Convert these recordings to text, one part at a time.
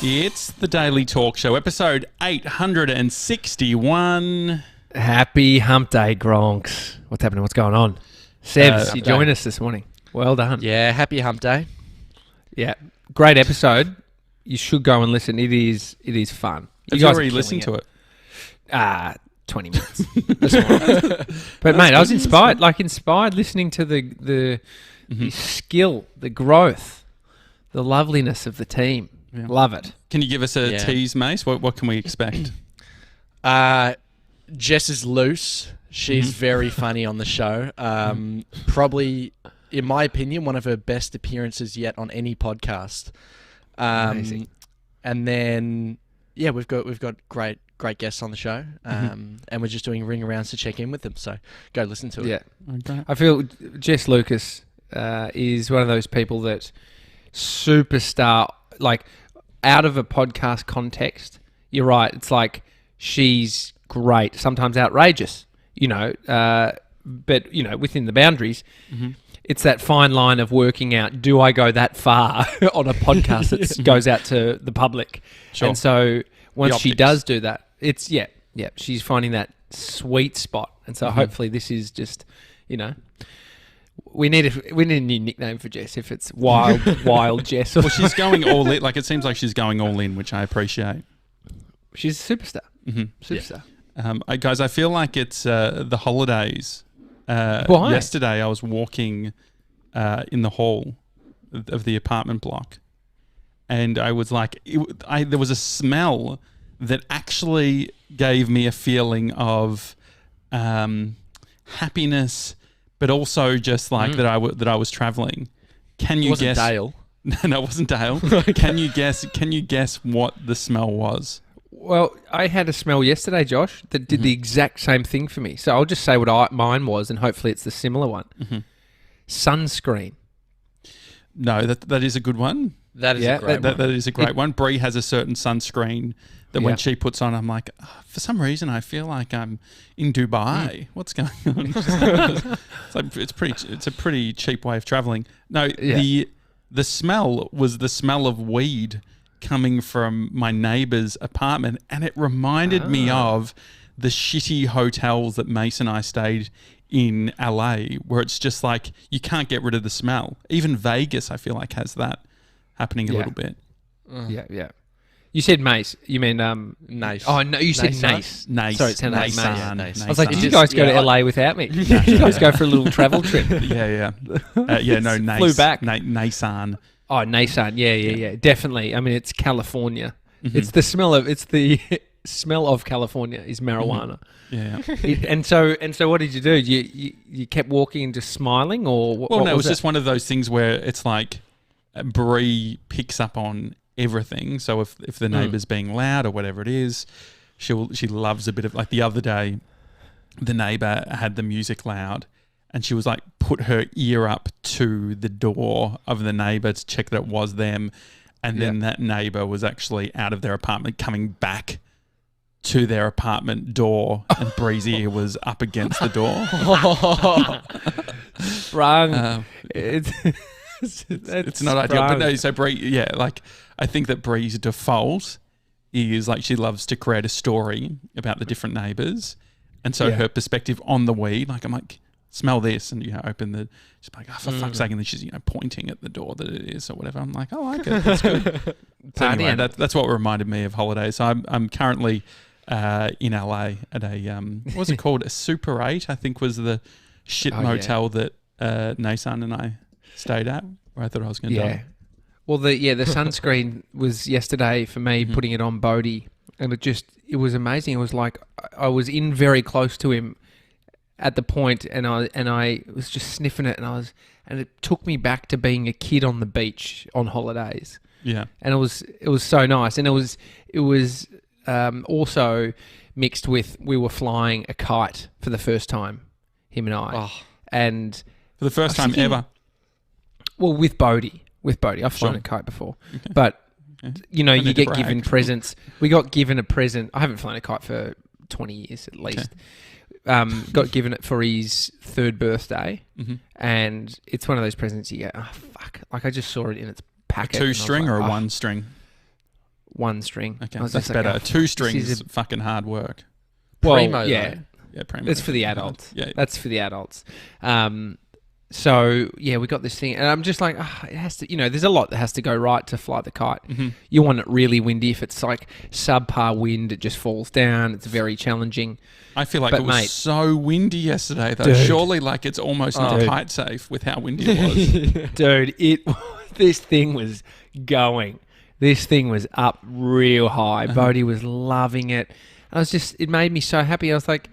It's the Daily Talk Show, episode 861. Happy hump day, Gronks. What's happening? What's going on? Sevs, you joined us this morning. Well done. Yeah, happy hump day. Yeah, great episode. You should go and listen. It is fun. Have you already listened to it? 20 minutes. But mate, I was inspired listening to the skill, the growth, the loveliness of the team. Yeah. Love it. Can you give us a tease, Mace? What can we expect? Jess is loose. She's very funny on the show. Probably, in my opinion, one of her best appearances yet on any podcast. Amazing. And then, we've got great guests on the show, and we're just doing ring arounds to check in with them. So go listen to it. Yeah, okay. I feel Jess Lucas is one of those people that superstar, like out of a podcast context. You're right. It's like she's great, sometimes outrageous, but within the boundaries. It's that fine line of working out, do I go that far on a podcast that goes out to the public? Sure. And so once she does do that, it's, she's finding that sweet spot. And so hopefully this is just, we need a new nickname for Jess if it's Wild Jess. Well, she's going all in. Like, it seems like she's going all in, which I appreciate. She's a superstar. Superstar. Guys, I feel like it's the holidays. Why? Yesterday, I was walking in the hall of the apartment block, and I was like, there was a smell that actually gave me a feeling of happiness, but also just like that I was traveling. Can you guess? Dale. No, it wasn't Dale. Can you guess what the smell was? Well, I had a smell yesterday, Josh, that did the exact same thing for me. So I'll just say what mine was, and hopefully it's the similar one. Sunscreen. No, that is a good one. That is a great one. That is a great one. Brie has a certain sunscreen that when she puts on, I'm like, for some reason, I feel like I'm in Dubai. What's going on? It's a pretty cheap way of traveling. No, the smell was the smell of weed coming from my neighbour's apartment, and it reminded me of the shitty hotels that Mace and I stayed in LA, where it's just like you can't get rid of the smell. Even Vegas, I feel like, has that happening a little bit. Yeah. You said Mace. You mean Nice. Oh no, you said Nace. Nice. Sorry, it sounded like Nice. Mace. I was like, did you guys go to LA without me? Did you guys go for a little travel trip? Yeah. Nace. Flew back. Nasan. Oh, Nasan. Yeah. Definitely. I mean, it's California. It's the smell of California is marijuana. Yeah. And so what did you do? You kept walking and just smiling, or what? Well, no, it was that? just one of those things where it's like Brie picks up on everything. So if the neighbour's being loud or whatever it is, she loves a bit of, like, the other day, the neighbour had the music loud, and she was like, put her ear up to the door of the neighbour to check that it was them. And then that neighbour was actually out of their apartment coming back to their apartment door, and Bree's ear was up against the door. Sprung. It's not ideal. But no, so Bree, I think that Bree's default is like she loves to create a story about the different neighbours. And so her perspective on the weed, like, I'm like, smell this, and open the, she's like, for fuck's sake, and then she's pointing at the door that it is or whatever. I'm like, I like it, that's good. So anyway, that's what reminded me of holidays. So I'm currently in LA at a what was it called, a Super 8, I think was the shit motel that Nasan and I stayed at, where I thought I was going to die. Well, the sunscreen was yesterday for me, putting it on Bodie, and it was amazing. It was like I was in very close to him at the point, and I was just sniffing it, and it took me back to being a kid on the beach on holidays. Yeah, and it was so nice, and it was also mixed with, we were flying a kite for the first time, him and I, and for the first time ever. Well, with Bodie, I've flown a kite before, but you get given presents. We got given a present. I haven't flown a kite for 20 years at least. Got given it for his 3rd birthday, and it's one of those presents you go, oh fuck! Like, I just saw it in its packet. A 2-string or a 1-string? one string. Okay, I was that's just like, better. oh, Two this strings is is fucking hard work. Well, Primo, yeah. though. Yeah, primo. That's for the hard. adults. Yeah. That's for the adults. So yeah, we got this thing, and I'm just like, it has to. There's a lot that has to go right to fly the kite. Mm-hmm. You want it really windy. If it's like subpar wind, it just falls down. It's very challenging. I feel like But it was mate- so windy yesterday, though. Dude. Surely, like, it's almost not Dude. kite safe with how windy it was. Dude, this thing was going. This thing was up real high. Bodhi was loving it. It made me so happy. I was like,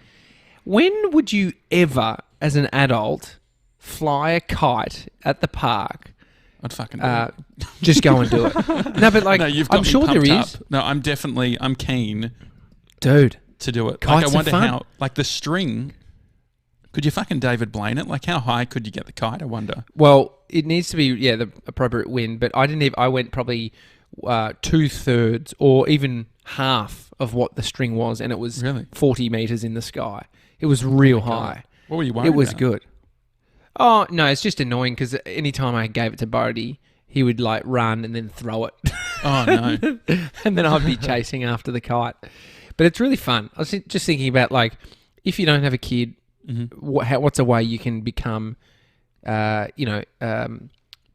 when would you ever, as an adult, fly a kite at the park? I'd fucking do it. Just go and do it. No, but like, No, you've got I'm me sure there pumped is. up. No, I'm keen Dude, to do it. Kites Like, I are wonder fun. how, like, the string, could you fucking David Blaine it? Like, how high could you get the kite, I wonder? well, it needs to be, the appropriate wind, but I went probably 2/3 or even half of what the string was, and it was Really? 40 meters in the sky. It was real high. What were you worried It was about? good. Oh, no, it's just annoying because anytime I gave it to Bodhi, he would like run and then throw it. Oh, no. And then I'd be chasing after the kite. But it's really fun. I was just thinking about like, if you don't have a kid, what's a way you can become,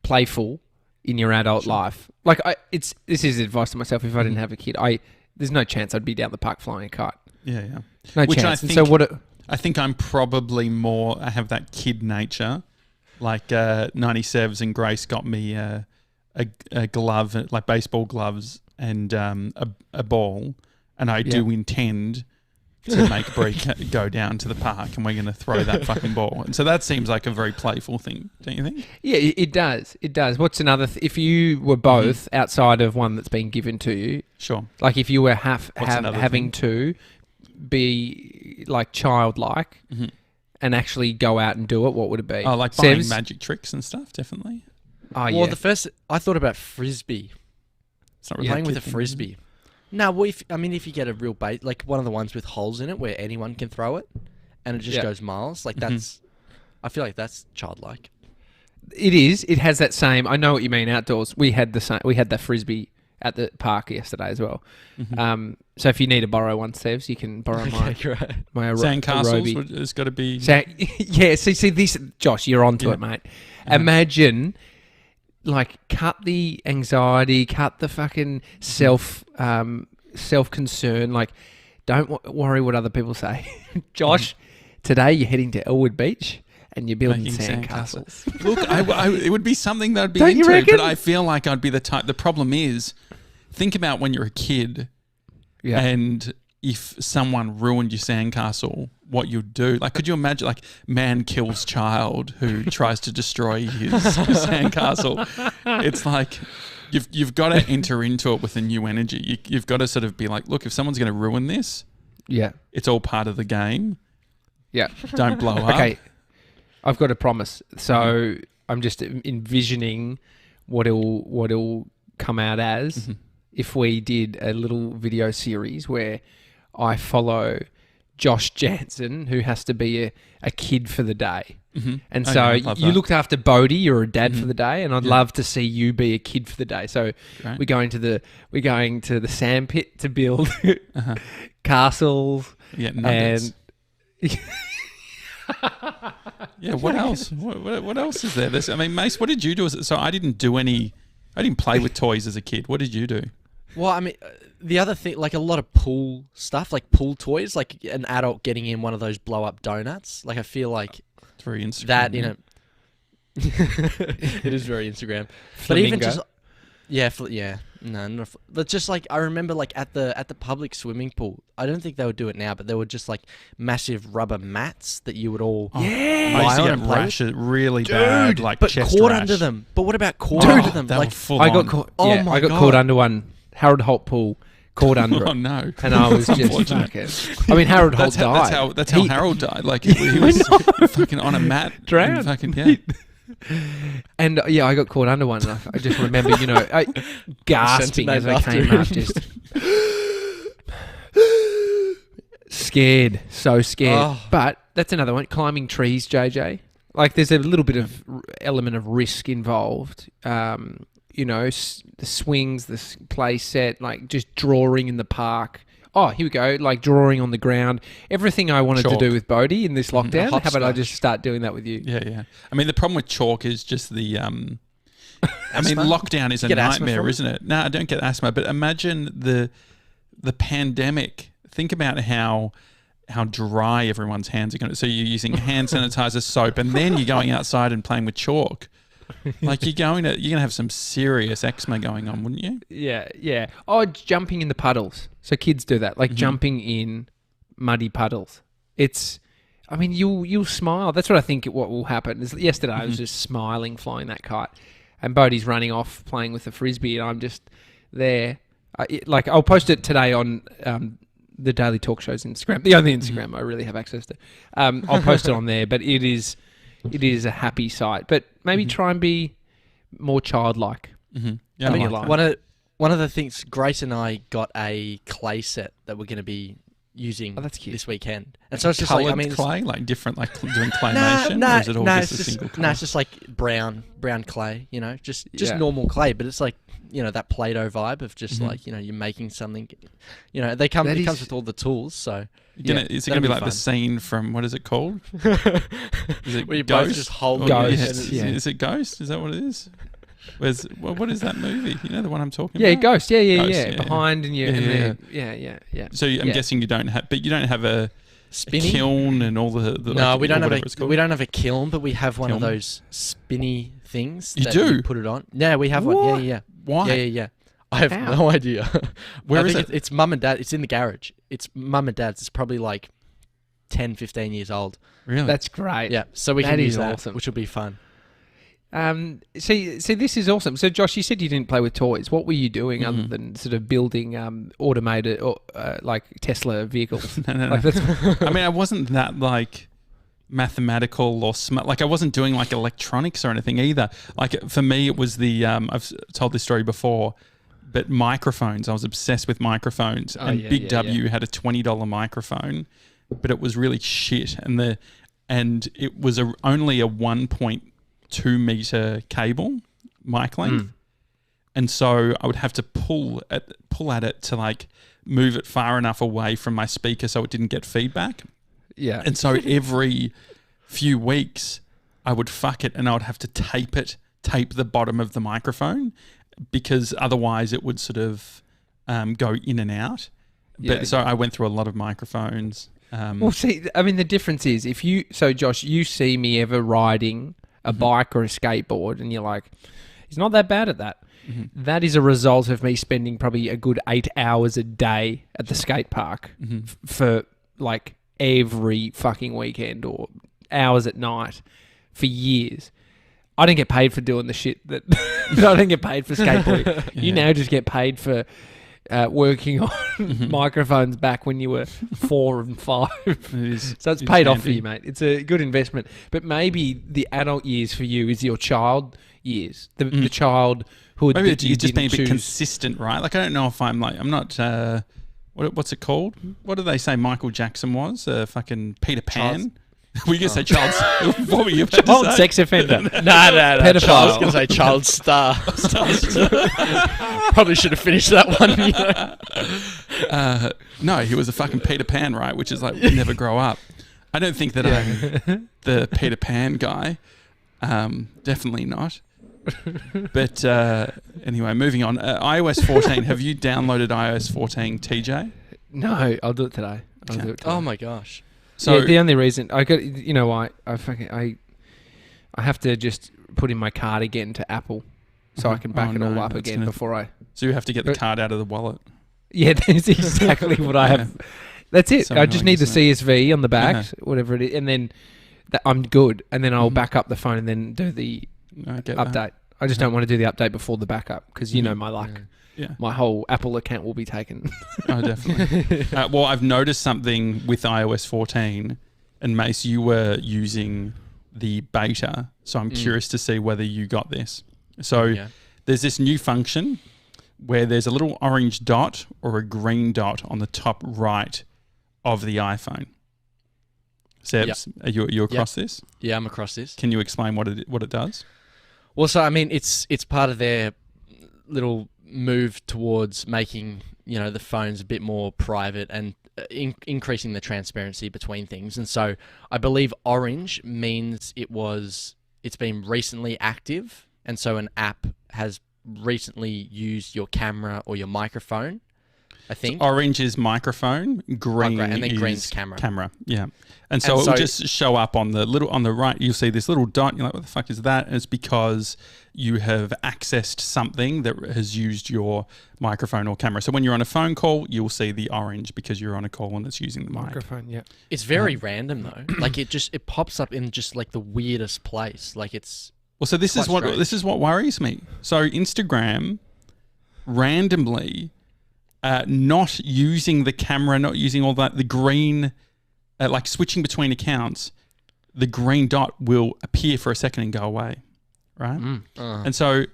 playful in your adult life? Like, this is advice to myself. If I didn't have a kid, there's no chance I'd be down the park flying a kite. Yeah, yeah. No Which chance. I And so think- I think I'm probably I have that kid nature. Like 97s and Grace got me a glove, like baseball gloves and a ball. And I do intend to make Bree go down to the park and we're going to throw that fucking ball. And so that seems like a very playful thing, don't you think? Yeah, it does. It does. What's another... if you were both outside of one that's been given to you, Sure. like if you were another having to be like childlike and actually go out and do it, what would it be? Oh, like buying Sevs? magic tricks and stuff, definitely. Oh, Well, I thought about frisbee. It's not really Playing with a kid thing, frisbee. No, well, if you get a real bait, like one of the ones with holes in it where anyone can throw it, and it just goes miles, like that's, I feel like that's childlike. It is. It has that same... I know what you mean outdoors. We had the same. We had that frisbee at the park yesterday as well. So if you need to borrow one, Sevs, you can borrow my Sandcastles aerobic. has got to be... Yeah, see this, Josh, you're onto it, mate. Imagine, like, cut the anxiety, cut the fucking self-concern. Like, don't worry what other people say. Josh, today you're heading to Elwood Beach and you're building Making sandcastles. Look, it would be something that I'd be Don't you into, reckon? but I feel like I'd be the type... The problem is, think about when you're a kid and if someone ruined your sandcastle, what you'd do. Like, could you imagine, like, man kills child who tries to destroy his sandcastle? It's like... You've got to enter into it with a new energy. You've got to sort of be like, look, if someone's going to ruin this, it's all part of the game. Yeah. Don't blow up. Okay, I've got a promise. So I'm just envisioning what it'll come out as if we did a little video series where I follow Josh Janssen, who has to be a kid for the day. And so you looked after Bodhi, you're a dad for the day, and I'd love to see you be a kid for the day. So we're going to the sand pit to build castles. Yeah, nuggets. And Yeah, what else? What else is there? I mean, Mace, what did you do? So I didn't play with toys as a kid. What did you do? Well, I mean, the other thing, like a lot of pool stuff, like pool toys, like an adult getting in one of those blow-up donuts. Like I feel like It's very Instagram. that, it is very Instagram. But even just, but just like I remember, like at the public swimming pool, I don't think they would do it now, but there were just like massive rubber mats that you would all I used to get rashes really bad, like but chest caught rash. under them. But what about caught under them? They were Like full I on. got caught. Oh Yeah, my I got God. caught under one. Harold Holt pool, caught under Oh it. no! And I was just Unfortunate. fucking... I mean, Harold Holt died. That's how Harold died. Like he was fucking on a mat, Drowned. and fucking And I got caught under one. And I just remember, gasping as I came up, just scared, so scared. Oh. But that's another one. Climbing trees, JJ. Like, there's a little bit of element of risk involved. the swings, the play set, like just drawing in the park. Oh, here we go, like drawing on the ground. Everything I wanted to do with Bodhi in this lockdown. How about I just start doing that with you? Yeah. I mean, the problem with chalk is just the... I mean, lockdown is a nightmare, isn't it? No, I don't get asthma, but imagine the pandemic. Think about how dry everyone's hands are going to... So you're using hand sanitizer, soap, and then you're going outside and playing with chalk. Like you're going to have some serious eczema going on, wouldn't you? Yeah. Oh, jumping in the puddles. So kids do that, like jumping in muddy puddles. I mean, you'll smile. That's what I think what will happen. Yesterday I was just smiling flying that kite, and Bodhi's running off playing with the frisbee, and I'm just there. I'll post it today on the Daily Talk Show's Instagram, the only Instagram I really have access to. I'll post it on there, but it is a happy sight. But maybe try and be more childlike. Yeah, I mean, one of the things, Grace and I got a clay set that we're going to be using this weekend. And so it's just like, I mean, clay, like different, like doing claymation, or is it all just a single clay? No, it's just like brown clay, just normal clay, but it's like, that Play-Doh vibe of just like, you're making something, it comes with all the tools. So is it going to be like fun. The scene from, what is it called? Is it where you Ghost? both just hold Ghost? Is it Ghost? Is that what it is? What is that movie? You know the one I'm talking about? Yeah, Ghost. Yeah. Ghost, Behind and yeah. So I'm guessing you don't have a kiln and all the no, we don't have a kiln, but we have one of those spinny things. You put it on. Yeah, we have one. Yeah. Why? Yeah. I have no idea. Where is it? It's mum and dad. It's in the garage. It's mum and dad's. It's probably like 10, 15 years old. Really? That's great. Yeah. So we can use that, which will be fun. See, this is awesome. So, Josh, you said you didn't play with toys. What were you doing other than sort of building automated or like Tesla vehicles? No. I mean, I wasn't that like mathematical or smart. Like I wasn't doing like electronics or anything either. Like for me, it was the I've told this story before, but microphones. I was obsessed with microphones, and Big W had a $20 microphone, but it was really shit, and it was only a 1.2 meter cable mic length, and so I would have to pull at it to like move it far enough away from my speaker so it didn't get feedback. Yeah, and so every few weeks I would fuck it, and I would have to tape the bottom of the microphone because otherwise it would sort of go in and out. But so I went through a lot of microphones. Well, see, I mean, the difference is Josh, you see me ever riding a bike or a skateboard, and you're like, he's not that bad at that. That is a result of me spending probably a good 8 hours a day at the skate park for like every fucking weekend or hours at night for years. I didn't get paid for doing the shit that I didn't get paid for skateboarding. You now just get paid for working on microphones back when you were 4 and 5. So it's paid off for you, mate. It's a good investment. But maybe the adult years for you is your child years. The childhood. Maybe it's just being a bit consistent, right? Like I don't know if I'm not. What's it called? What do they say Michael Jackson was? Fucking Peter Pan? Were you going to say child... What were you about child to say? Sex offender. No. Pedophile. I was going to say child star. Probably should have finished that one. No, he was a fucking Peter Pan, right? Which is like, never grow up. I don't think that I'm the Peter Pan guy. Definitely not. But anyway, moving on. iOS 14. Have you downloaded iOS 14, TJ? No, I'll do it today. Oh my gosh. So the only reason I got, I have to just put in my card again to Apple, so I can back it all up again before I. So you have to get the card out of the wallet. Yeah, that's exactly what I have. That's it. I just need the CSV on the back, whatever it is, and then I'm good. And then I'll back up the phone and then do the update. That. I just don't want to do the update before the backup because you know my luck. Yeah. My whole Apple account will be taken. Oh, definitely. Well, I've noticed something with iOS 14, and Mace, you were using the beta, so I'm curious to see whether you got this. So there's this new function where there's a little orange dot or a green dot on the top right of the iPhone. Sebs, are you across this? Yeah, I'm across this. Can you explain what it does? Well, so I mean, it's part of their little move towards making, the phones a bit more private and increasing the transparency between things. And so I believe orange means it's been recently active, and so an app has recently used your camera or your microphone, I think. So orange is microphone, green and then is green's camera. Yeah. And so it will just show up on the right, you'll see this little dot, you're like, what the fuck is that? And it's because you have accessed something that has used your microphone or camera. So when you're on a phone call, you'll see the orange because you're on a call and it's using the microphone. Yeah. It's very random though. Like it pops up in just like the weirdest place. Like it's Well, so this is what worries me. So Instagram randomly not using the camera, not using all that, the green, like switching between accounts, the green dot will appear for a second and go away, right? And so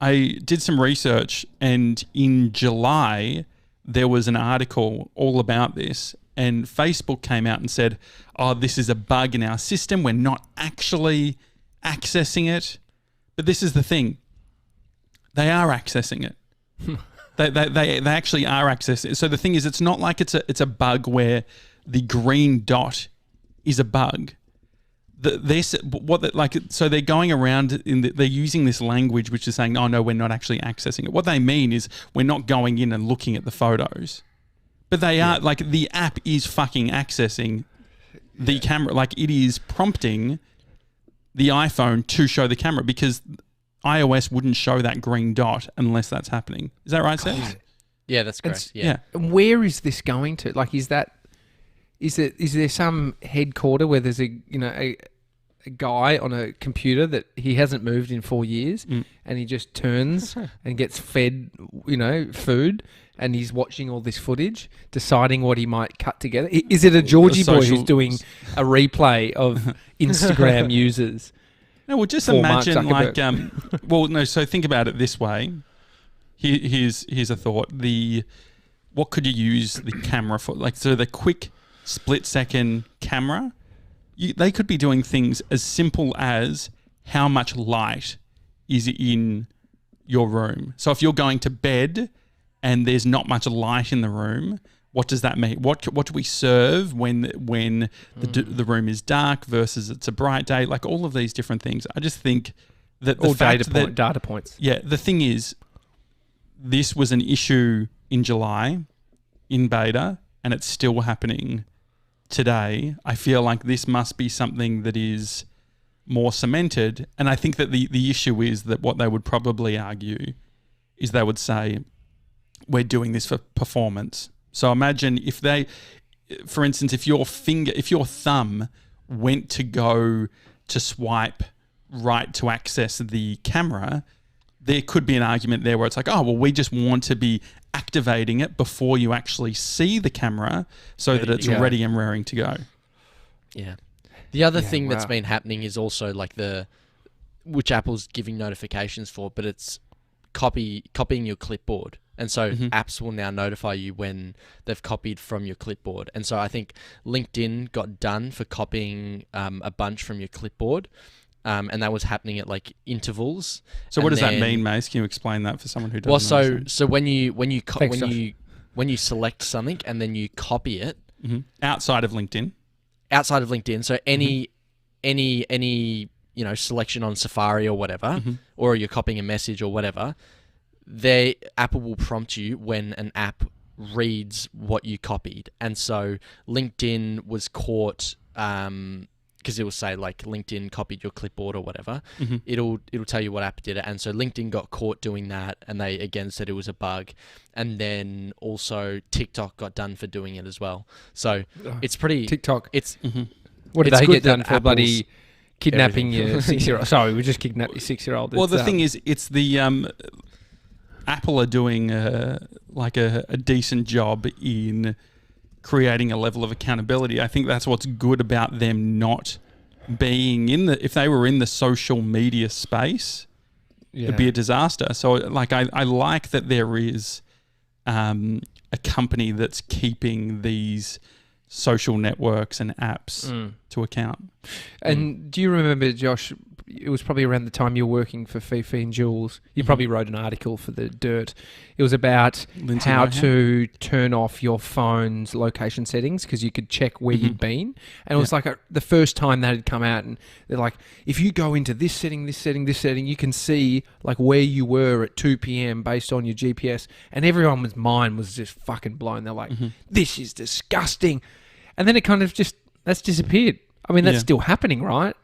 I did some research, and in July there was an article all about this, and Facebook came out and said, oh, this is a bug in our system. We're not actually accessing it. But this is the thing. They are accessing it. They actually are accessing it. So the thing is, it's not like it's a bug where the green dot is a bug. So they're going around they're using this language which is saying, oh no, we're not actually accessing it. What they mean is we're not going in and looking at the photos, but they are like the app is fucking accessing the camera. Like it is prompting the iPhone to show the camera because iOS wouldn't show that green dot unless that's happening. Is that right, Seth? Yeah, that's correct. Yeah. And where is this going to? Like, is there some headquarter where there's a guy on a computer that he hasn't moved in 4 years, and he just turns and gets fed, food, and he's watching all this footage, deciding what he might cut together? Is it a Georgie boy who's doing a replay of Instagram users? No, well, just imagine so think about it this way. Here's a thought. What could you use the camera for? Like, so the quick split-second camera, they could be doing things as simple as how much light is in your room. So if you're going to bed and there's not much light in the room, what does that mean? What do we serve when the room is dark versus it's a bright day? Like all of these different things. I just think that the data points. Yeah, the thing is, this was an issue in July in beta, and it's still happening today. I feel like this must be something that is more cemented, and I think that the issue is that what they would probably argue is they would say, we're doing this for performance. So imagine for instance, if your thumb went to go to swipe right to access the camera, there could be an argument there where it's like, oh, well, we just want to be activating it before you actually see the camera so that it's ready and raring to go. Yeah. The other thing that's been happening is also like which Apple's giving notifications for, but it's copying your clipboard. And so apps will now notify you when they've copied from your clipboard. And so I think LinkedIn got done for copying a bunch from your clipboard. And that was happening at like intervals. So what does that mean, Mace? Can you explain that for someone who doesn't know? Well, so when you select something and then you copy it outside of LinkedIn. So any selection on Safari or whatever, or you're copying a message or whatever, Apple will prompt you when an app reads what you copied. And so LinkedIn was caught because it will say like LinkedIn copied your clipboard or whatever. It'll tell you what app did it. And so LinkedIn got caught doing that, and they again said it was a bug. And then also TikTok got done for doing it as well. So it's pretty TikTok. It's what did they get done for? Bloody kidnapping your 6-year-old. Sorry, we just kidnapped your 6-year-old. Well, the thing is, it's the Apple are doing a decent job in creating a level of accountability. I think that's what's good about them not being if they were in the social media space, it'd be a disaster. So like, I like that there is a company that's keeping these social networks and apps to account. And do you remember, Josh, it was probably around the time you were working for Fifi and Jules. You probably wrote an article for the Dirt. It was about Lindsay how Lohan. to turn off your phone's location settings because you could check where you'd been. And it was like the first time that had come out, and they're like, if you go into this setting, this setting, this setting, you can see like where you were at 2 p.m. based on your GPS. And everyone's mind was just fucking blown. They're like, this is disgusting. And then it kind of that's disappeared. I mean, that's still happening, right?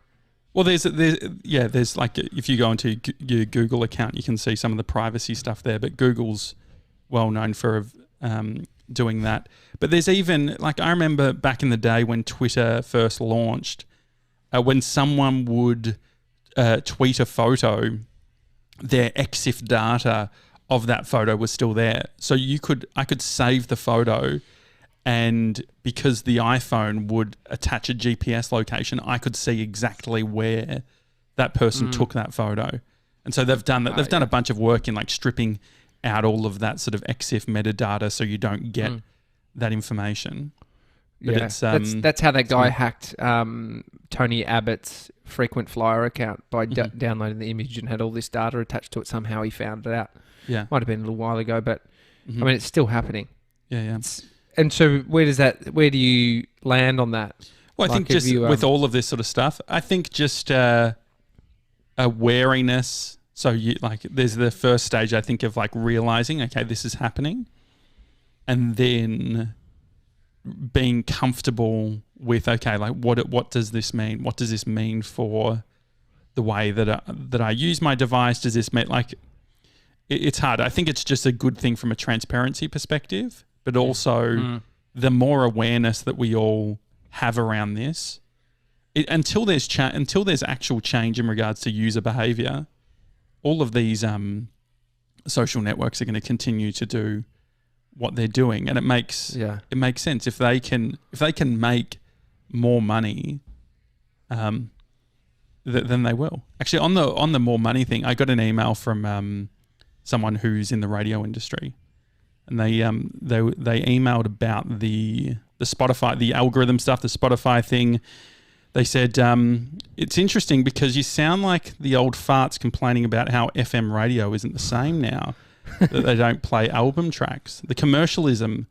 Well, there's like, if you go into your Google account, you can see some of the privacy stuff there, but Google's well known for doing that. But there's even, like, I remember back in the day when Twitter first launched, when someone would tweet a photo, their EXIF data of that photo was still there. So I could save the photo, and because the iPhone would attach a GPS location, I could see exactly where that person took that photo. And so they've done that. They've done a bunch of work in like stripping out all of that sort of EXIF metadata, so you don't get that information. But that's how that guy hacked Tony Abbott's frequent flyer account by downloading the image and had all this data attached to it. Somehow he found it out. Yeah, might have been a little while ago, but I mean, it's still happening. Yeah. And so where do you land on that? Well, I think just with all of this sort of stuff, I think just a wariness. So there's the first stage, I think, of like realizing, okay, this is happening, and then being comfortable with, okay, like what does this mean? What does this mean for the way that I use my device? Does this mean like it's hard? I think it's just a good thing from a transparency perspective. But also, the more awareness that we all have around this, until there's actual change in regards to user behaviour, all of these social networks are going to continue to do what they're doing, and it makes sense if they can make more money, then they will. Actually, on the more money thing, I got an email from someone who's in the radio industry. And they emailed about the Spotify, the algorithm stuff, the Spotify thing. They said, it's interesting because you sound like the old farts complaining about how FM radio isn't the same now, that they don't play album tracks. The commercialism,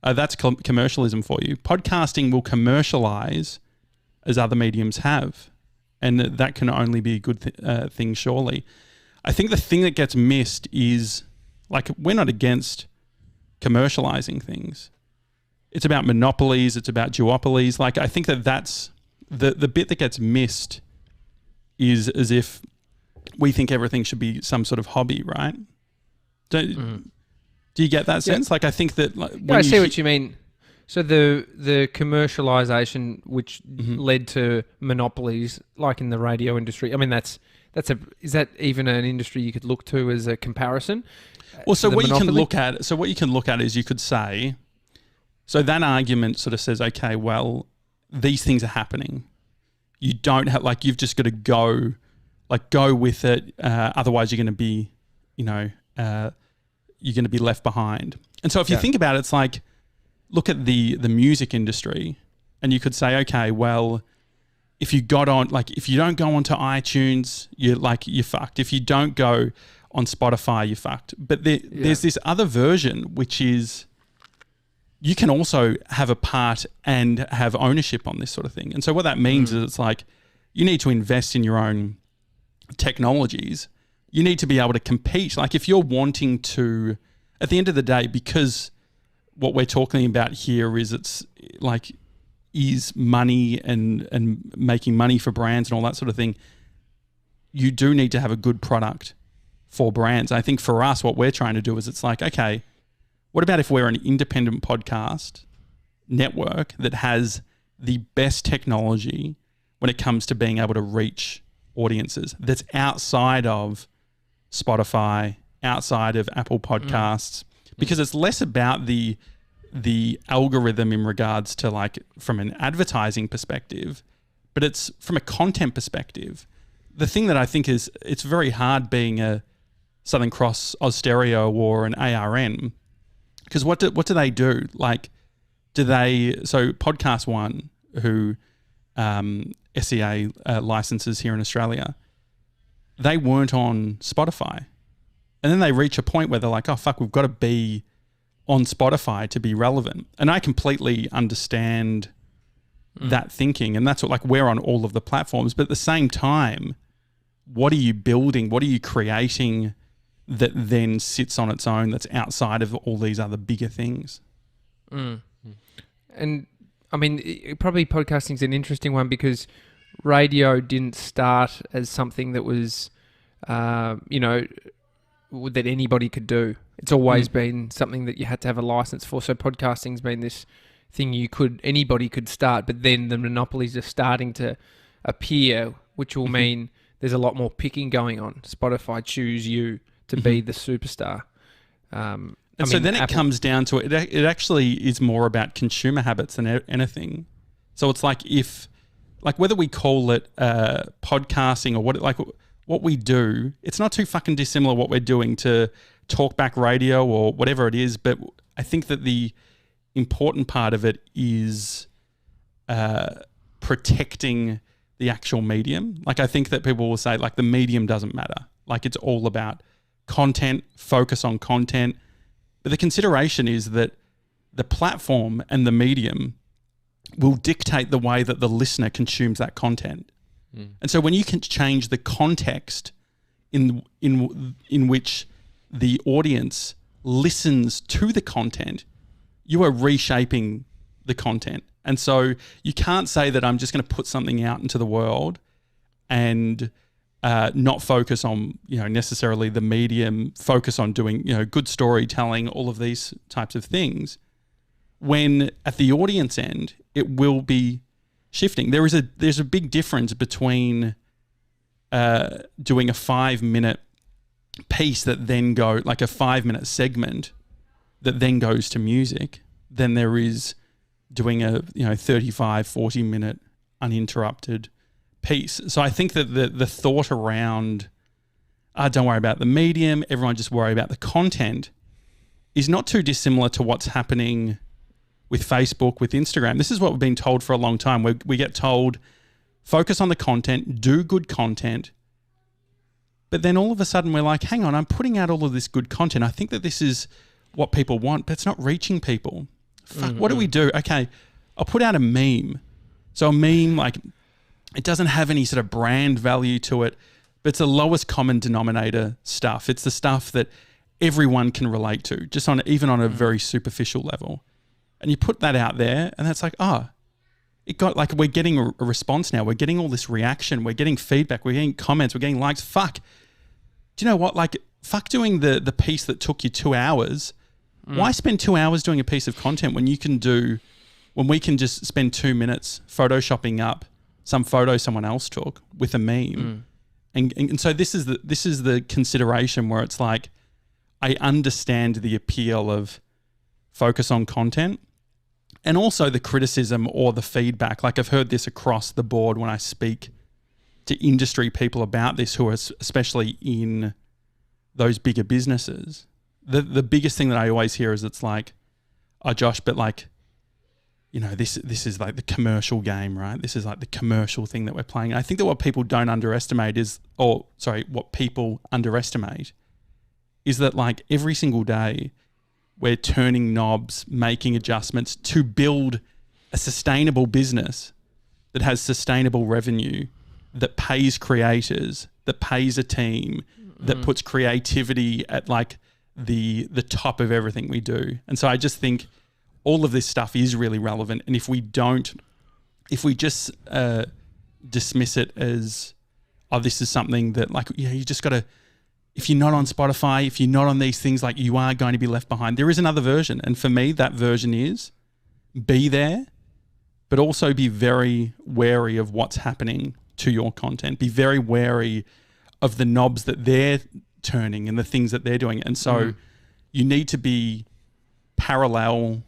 that's commercialism for you. Podcasting will commercialize as other mediums have, and that can only be a good thing, surely. I think the thing that gets missed is, like, we're not against commercializing things. It's about monopolies. It's about duopolies. Like, I think that's the bit that gets missed is as if we think everything should be some sort of hobby, right? Do you get that sense? Like, I think that I see what you mean. So the commercialization which led to monopolies, like in the radio industry. I mean, is that even an industry you could look to as a comparison? Well, so what you can look at is you could say, so that argument sort of says, okay, well, these things are happening. You don't have, like, you've just got to go with it. Otherwise, you're going to be, you're going to be left behind. And so if you think about it, it's like, look at the music industry, and you could say, okay, well, if you don't go onto iTunes, you're fucked. If you don't go on Spotify, you're fucked. But there's this other version, which is you can also have a part and have ownership on this sort of thing. And so what that means is it's like you need to invest in your own technologies. You need to be able to compete. Like, if you're wanting to, at the end of the day, because what we're talking about here is money and making money for brands and all that sort of thing, you do need to have a good product for brands. I think for us, what we're trying to do is it's like, okay, what about if we're an independent podcast network that has the best technology when it comes to being able to reach audiences that's outside of Spotify, outside of Apple Podcasts, because it's less about the algorithm in regards to, like, from an advertising perspective, but it's from a content perspective. The thing that I think is it's very hard being a Southern Cross Austereo or an ARN, because what do they do? Like, so Podcast One, who SCA licenses here in Australia, they weren't on Spotify. And then they reach a point where they're like, oh, fuck, we've got to be on Spotify to be relevant. And I completely understand that thinking. And that's what, like, we're on all of the platforms. But at the same time, what are you building? What are you creating that then sits on its own that's outside of all these other bigger things? And I mean, probably podcasting is an interesting one because radio didn't start as something that was, that anybody could do. It's always been something that you had to have a license for. So podcasting's been this thing anybody could start, but then the monopolies are starting to appear, which will mean there's a lot more picking going on. Spotify choose you to be the superstar. So then it comes down to it actually is more about consumer habits than anything. So it's like whether we call it podcasting or what we do, it's not too fucking dissimilar what we're doing to talkback radio or whatever it is. But I think that the important part of it is protecting the actual medium. Like, I think that people will say, like, the medium doesn't matter. Like, it's all about content, focus on content. But the consideration is that the platform and the medium will dictate the way that the listener consumes that content. And so when you can change the context in which the audience listens to the content, you are reshaping the content. And so you can't say that I'm just going to put something out into the world and not focus on, necessarily the medium, focus on doing, good storytelling, all of these types of things. When at the audience end, it will be shifting. There's a big difference between doing a 5-minute piece that then go like a 5-minute segment that then goes to music than there is doing a 35-40 minute uninterrupted piece. So I think that the thought around don't worry about the medium, everyone just worry about the content is not too dissimilar to what's happening with Facebook, with Instagram. This is what we've been told for a long time. We get told, focus on the content, do good content. But then all of a sudden we're like, hang on, I'm putting out all of this good content. I think that this is what people want, but it's not reaching people. Fuck, what do we do? Okay, I'll put out a meme. So a meme, like, it doesn't have any sort of brand value to it, but it's the lowest common denominator stuff. It's the stuff that everyone can relate to, just even on a very superficial level. And you put that out there, and that's like, it got, like, we're getting a response now. We're getting all this reaction. We're getting feedback. We're getting comments. We're getting likes. Fuck. Do you know what? Like, fuck doing the piece that took you 2 hours. Why spend 2 hours doing a piece of content when we can just spend 2 minutes photoshopping up some photo someone else took with a meme? And so this is the consideration where it's like, I understand the appeal of focus on content and also the criticism or the feedback. Like, I've heard this across the board when I speak to industry people about this who are especially in those bigger businesses. The biggest thing that I always hear is it's like, oh, Josh, but like, this is like the commercial game, right? This is like the commercial thing that we're playing. And I think that what people underestimate is that, like, every single day we're turning knobs, making adjustments to build a sustainable business that has sustainable revenue, that pays creators, that pays a team, that puts creativity at like the top of everything we do. And so I just think all of this stuff is really relevant. And if we just dismiss it as, oh, this is something that, like, you just got to, if you're not on Spotify, if you're not on these things, like, you are going to be left behind. There is another version. And for me, that version is be there, but also be very wary of what's happening to your content. Be very wary of the knobs that they're turning and the things that they're doing. And so you need to be parallel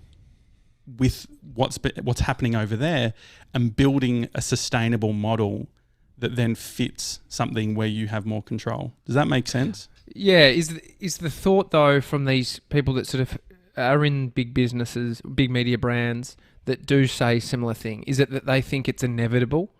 with what's happening over there and building a sustainable model that then fits something where you have more control. Does that make sense? Yeah. Is the thought, though, from these people that sort of are in big businesses, big media brands that do say similar thing, is it that they think it's inevitable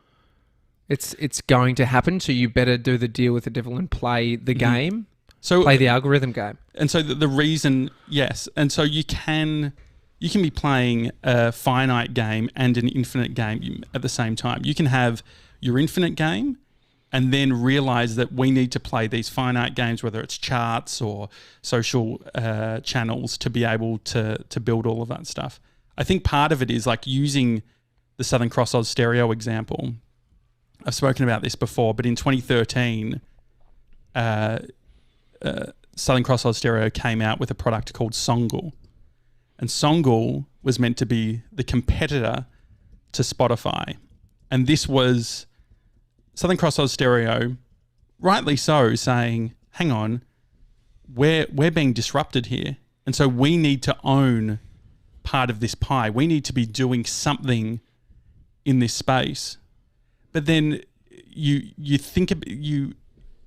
It's going to happen, so you better do the deal with the devil and play the game. So play the algorithm game. And so the reason, yes, and so you can be playing a finite game and an infinite game at the same time. You can have your infinite game and then realize that we need to play these finite games, whether it's charts or social channels, to be able to build all of that stuff. I think part of it is like using the Southern Cross Oz stereo example. I've spoken about this before, but in 2013, Southern Cross Oz stereo came out with a product called Songle. And Songle was meant to be the competitor to Spotify. And this was Southern Cross Oz stereo, rightly so, saying, hang on, we're being disrupted here. And so we need to own part of this pie. We need to be doing something in this space. But then you think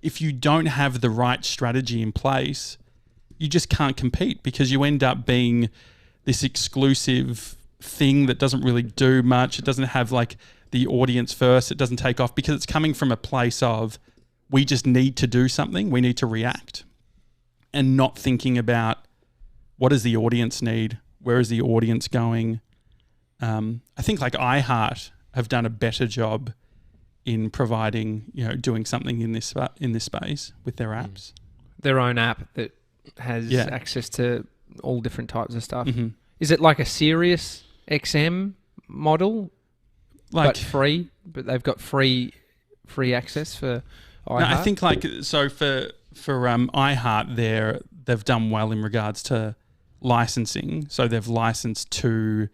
if you don't have the right strategy in place, you just can't compete, because you end up being this exclusive thing that doesn't really do much. It doesn't have like the audience first. It doesn't take off because it's coming from a place of we just need to do something. We need to react, and not thinking about what does the audience need? Where is the audience going? I think like iHeart have done a better job in providing, doing something in this space with their apps. Their own app that has access to all different types of stuff. Mm-hmm. Is it like a Sirius XM model, but free? But they've got free access for iHeart? No, I think like so for iHeart, they've done well in regards to licensing. So they've licensed to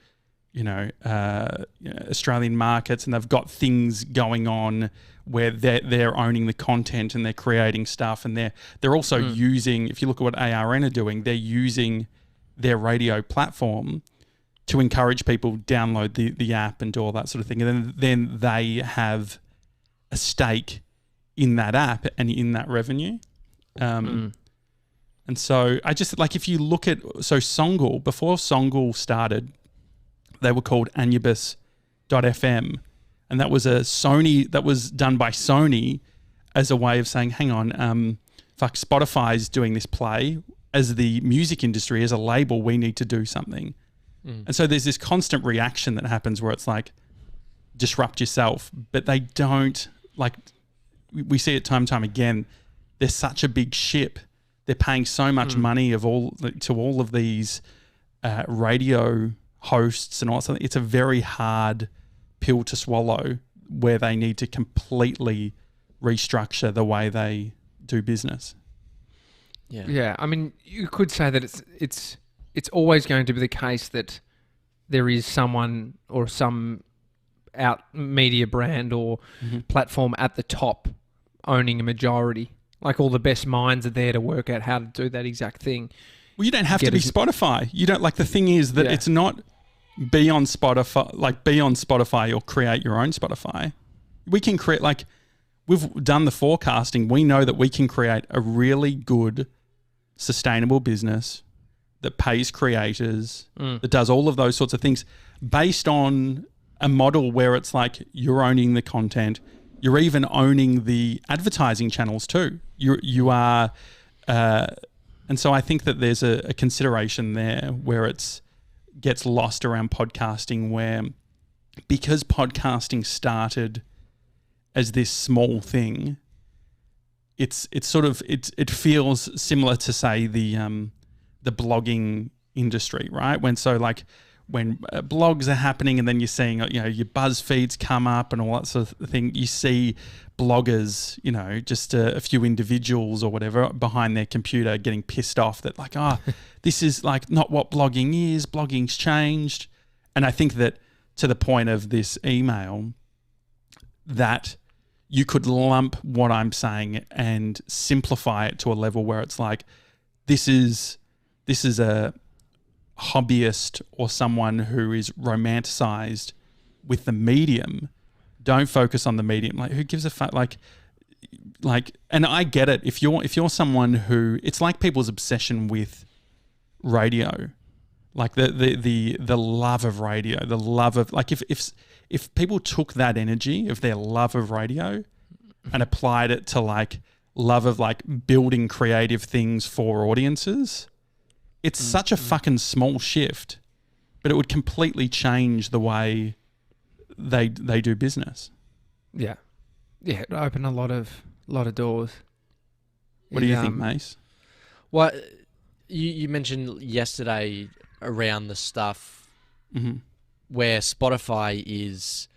Australian markets, and they've got things going on where they're owning the content and they're creating stuff, and they're also using, if you look at what ARN are doing, they're using their radio platform to encourage people download the app and do all that sort of thing, and then they have a stake in that app and in that revenue. And so I just like, if you look at Songle, before Songle started, they were called Anubis.fm, and that was that was done by Sony as a way of saying, hang on, Spotify's doing this play. As the music industry, as a label, we need to do something. And so there's this constant reaction that happens where it's like, disrupt yourself, but they don't, like, we see it time and time again, they're such a big ship. They're paying so much money to all of these radio hosts and all that. It's a very hard pill to swallow, where they need to completely restructure the way they do business. Yeah. I mean, you could say that it's always going to be the case that there is someone or some media brand or platform at the top owning a majority. Like, all the best minds are there to work out how to do that exact thing. Well, you don't have to be Spotify. You don't, like, the thing is that it's not be on Spotify or create your own Spotify. We can create, like, we've done the forecasting. We know that we can create a really good, sustainable business that pays creators, that does all of those sorts of things based on a model where it's like you're owning the content. You're even owning the advertising channels too. You are, and so I think that there's a consideration there where gets lost around podcasting, where because podcasting started as this small thing, it feels similar to, say, the blogging industry, right? When blogs are happening, and then you're seeing, your buzz feeds come up and all that sort of thing. You see bloggers, just a few individuals or whatever behind their computer getting pissed off that, like, this is like not what blogging is. Blogging's changed. And I think that, to the point of this email, that you could lump what I'm saying and simplify it to a level where it's like, this is a hobbyist or someone who is romanticized with the medium. Don't focus on the medium. Like, who gives a fuck? Like, and I get it. If you're someone who, it's like people's obsession with radio. Like the love of radio, the love of like if people took that energy of their love of radio and applied it to like love of like building creative things for audiences, it's such a fucking small shift, but it would completely change the way they do business. Yeah. Yeah, it opened a lot of doors. What do you think, Mace? Well, you mentioned yesterday around the stuff where Spotify is,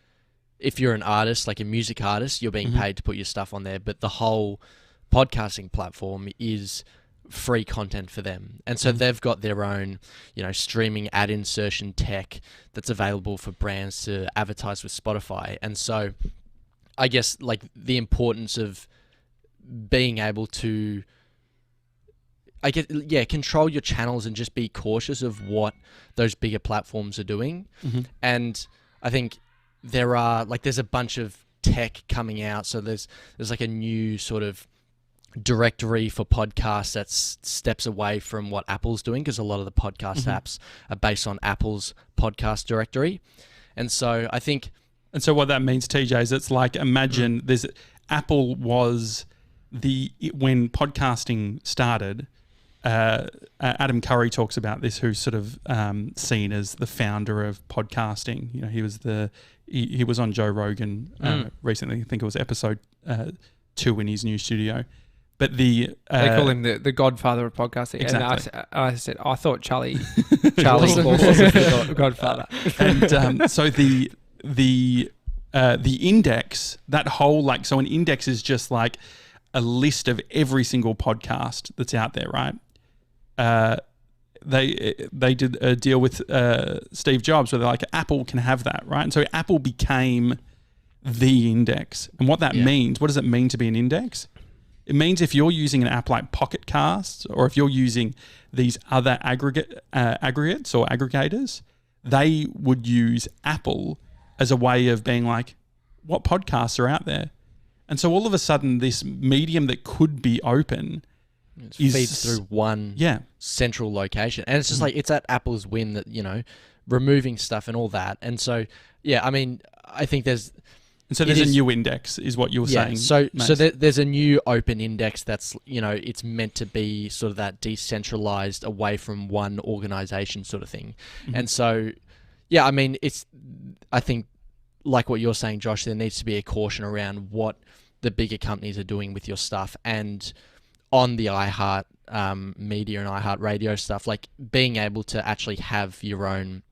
if you're an artist, like a music artist, you're being paid to put your stuff on there, but the whole podcasting platform is free content for them. And so they've got their own, streaming ad insertion tech that's available for brands to advertise with Spotify. And so I guess like the importance of being able to control your channels and just be cautious of what those bigger platforms are doing. And I think there's a bunch of tech coming out. So there's like a new sort of directory for podcasts that's steps away from what Apple's doing, because a lot of the podcast apps are based on Apple's podcast directory. And so I think... And so what that means, TJ, is it's like, imagine Apple was when podcasting started, Adam Curry talks about this, who's sort of seen as the founder of podcasting. He was he was on Joe Rogan recently. I think it was episode 2 in his new studio. But they call him the godfather of podcasting. Exactly. And I said, I thought Charlie was the godfather. And so the index, that whole so an index is just like a list of every single podcast that's out there, right? They did a deal with Steve Jobs where they're like, Apple can have that, right? And so Apple became the index. And what that means, what does it mean to be an index? It means if you're using an app like Pocket Casts, or if you're using these other aggregates or aggregators, they would use Apple as a way of being like, what podcasts are out there? And so all of a sudden, this medium that could be open feeds through one central location. And it's just like, it's at Apple's whim that, removing stuff and all that. And so, I think there's... And so there's a new index, is what you were saying. So there's a new open index that's, it's meant to be sort of that decentralized, away from one organization sort of thing. And so, I think, like what you're saying, Josh, there needs to be a caution around what the bigger companies are doing with your stuff. And on the iHeart media and iHeart radio stuff, like being able to actually have your own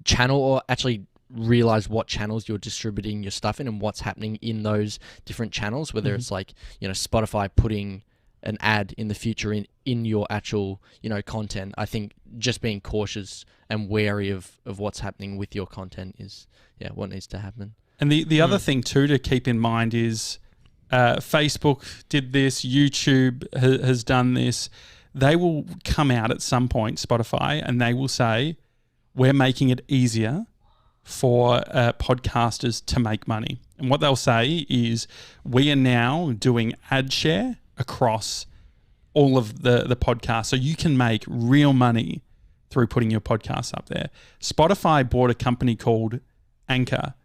channel, or actually realize what channels you're distributing your stuff in and what's happening in those different channels, whether it's like, Spotify putting an ad in the future in your actual, content. I think just being cautious and wary of what's happening with your content is, what needs to happen. And the other thing too to keep in mind is Facebook did this, YouTube has done this. They will come out at some point, Spotify, and they will say, we're making it easier for podcasters to make money. And what they'll say is, we are now doing ad share across all of the podcasts. So you can make real money through putting your podcasts up there. Spotify bought a company called Anchor.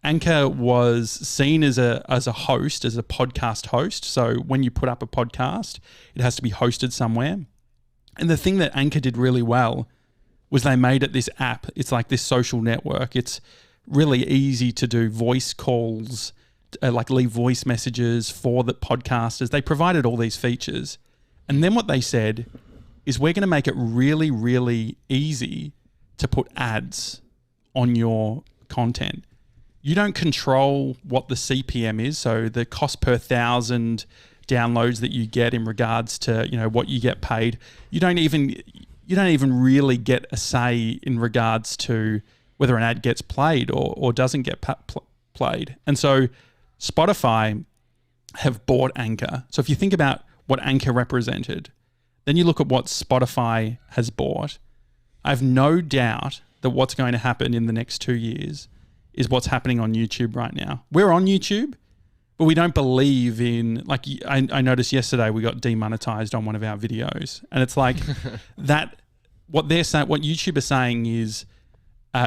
Anchor was seen as a host, as a podcast host. So when you put up a podcast, it has to be hosted somewhere. And the thing that Anchor did really well was they made it this app. It's like this social network. It's really easy to do voice calls, like leave voice messages for the podcasters. They provided all these features. And then what they said is, we're going to make it really, really easy to put ads on your content. You don't control what the CPM is, so the cost per 1,000 downloads that you get in regards to, what you get paid. You don't even really get a say in regards to whether an ad gets played or doesn't get played. And so Spotify have bought Anchor. So if you think about what Anchor represented, then you look at what Spotify has bought. I have no doubt that what's going to happen in the next 2 years is what's happening on YouTube right now. We're on YouTube, but we don't believe in, like, I noticed yesterday we got demonetized on one of our videos. And it's like, that what they're saying, what YouTube is saying is,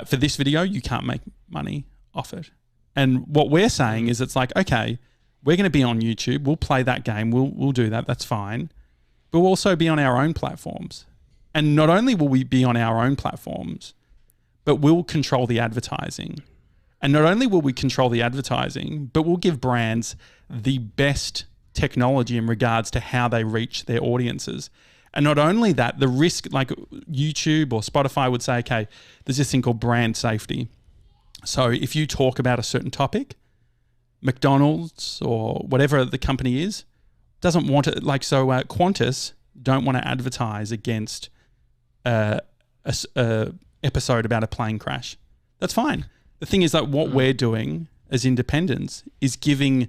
for this video, you can't make money off it. And what we're saying is, it's like, okay, we're going to be on YouTube. We'll play that game. We'll do that. That's fine. But we'll also be on our own platforms. And not only will we be on our own platforms, but we'll control the advertising. And not only will we control the advertising, but we'll give brands the best technology in regards to how they reach their audiences. And not only that, the risk, like YouTube or Spotify would say, okay, there's this thing called brand safety. So if you talk about a certain topic, McDonald's or whatever the company is, doesn't want it. Like, so Qantas don't want to advertise against a episode about a plane crash. That's fine. The thing is that what we're doing as independents is giving